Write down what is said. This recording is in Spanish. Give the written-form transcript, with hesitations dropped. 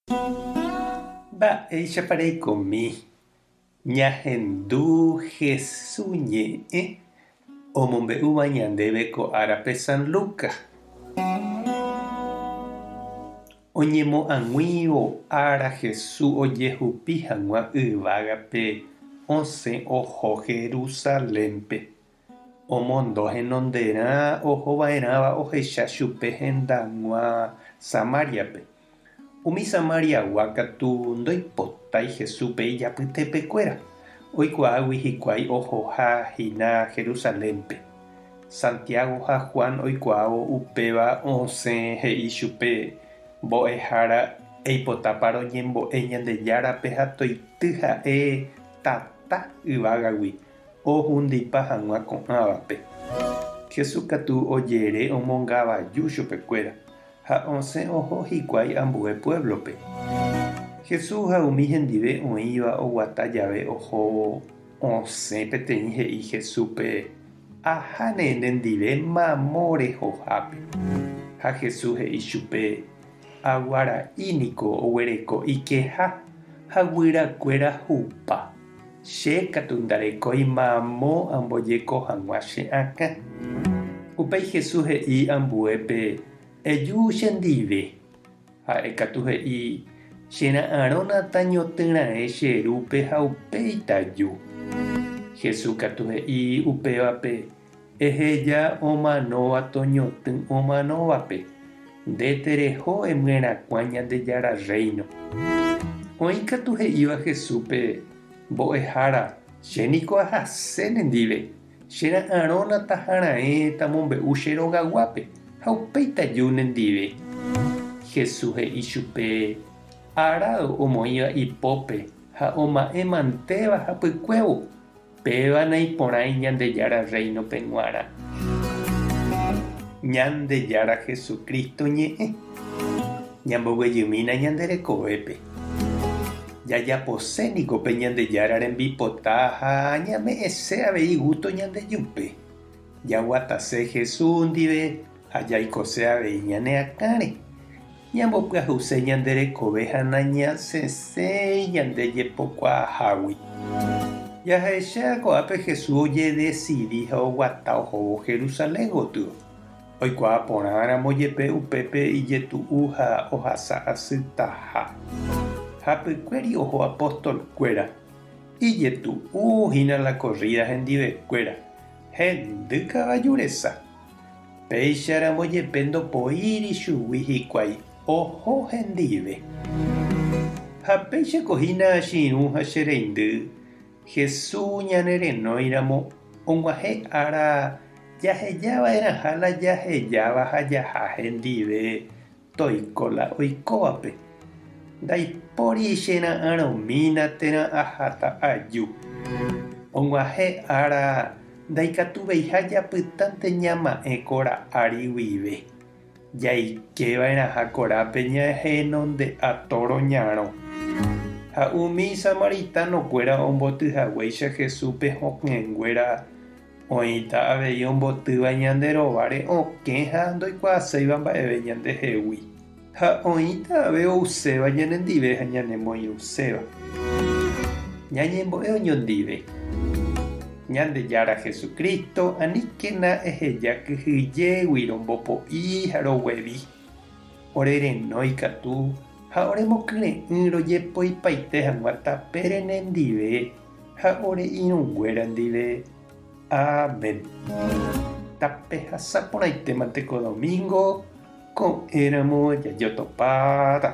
Mba'éichapa reikomi. Ñahendu Jesús ñe'ẽ omombe'úva ñandéve ko árape San Lucas. Oñemo'ag̃uívo ára Jesús ojehupi hag̃ua yvágape osẽ oho Jerusalénpe. Omondo henonderã ohova'erãva ohecha chupe hendag̃ua Samáriape. Umi Samáriagua katu ndoipotái Jesúspe ijapytepekuéra. Oikuaágui hikuái ohoháhína Jerusalénpe. Santiago ha Juan oikuaávo upéva osẽ he'i chupe mbo'ehára eipotápa roñembo'e Ñandejárape ha toity ha'e tata yvágagui ohundipa hag̃ua ko'ãvape. Jesús katu ojere omongavaju chupekuéra ha osẽ oho hikuái ambue pueblope. Jesús ha umi hendive oĩva oguata jave oho osẽ peteĩ he'i Jesúspe aháne nendive mamo rehohápe. Ha Jesús he'i chupe aguara'íniko oguereko ikeha ha guyrakuéra hupa. Che katu ndarekói mamo ambojeko hag̃ua che akã. Upéi Jesús he'i ambuépe eju chendive. Ha'e katu he'i chera'ãrõnata ñotỹrãe che rúpe ha upéitaju. Jesús katu he'i upévape eheja omanóva toñotỹ omanóvape. Nde tereho emyerakuã Ñandejára reino. Oĩ katu he'íva Jesúspe mbo'ehára chéniko ahase nendive. Chera'ãrõnata ha'arãe tamombe'u che rogaguápe ha upéitaju nendive. Jesús he'i chupe arado omoĩva ipópe ha oma'ẽmantéva hapykuévo péva naiporãi Ñandejára reinope g̃uarã. Ñandejára Jesucristo ñe'ẽ ñamboguejymína ñanderekovépe. Jajaposéniko pe Ñandejára rembipota ha añame'ẽse avei gusto ñandejupe. Jaguatase Jesús ndive ha jaikose avei ñane akãre. Ñambopyahuse ñanderekove ha nañasẽséi ñandejepokuaahágui. Jahecha ko'ápe Jesús ojedecidi ha oguata ohóvo Jerusalén gotyo. Oikuaa porãramo jepe upépe ijetu'u ha ohasa asytaha. Hapykuéri oho apostolkuéra. Ijetu'úhína la corrida hendivekuéra. Hendy kavaju resa. Péicharamo jepe ndopoíri chugui hikuái oho hendive. Ha péichakohína chiru ha che reindy Jesús ñanerenóiramo og̃uahẽ ára jahejava'erãha la jahejáva ha jaha hendive toíkola oikóvape. Ndaipóri chera'ãrõmína térã aháta aju. Og̃uahẽ ára ndaikatuveiha japytánte ñama'ẽ kora'ári guive. Jaikeva'erãha korápe ñahenonde'atóro ñarõ. Ha umi samaritanokuéra ombotyhaguéicha Jesúspe hokẽnguéra oĩta avei ombotýva ñanderováre okẽ ha ndoikuaaséiva mba'eve ñandehegui. Ha oĩta ave ouséva ñanendive ha ñanemoirũséva. Ñañembo'e oñondive. Ñandejára Jesucristo aníkena eheja kyhyjégui rombopo'i ha roguevi. Orerenói katu ha oremokyre'ỹ rojepoipaite hag̃ua tape renendive ha ore irũnguéra ndive. Amén. Tape hasaporãitémante ko domingo ko'ẽramo jajotopáta.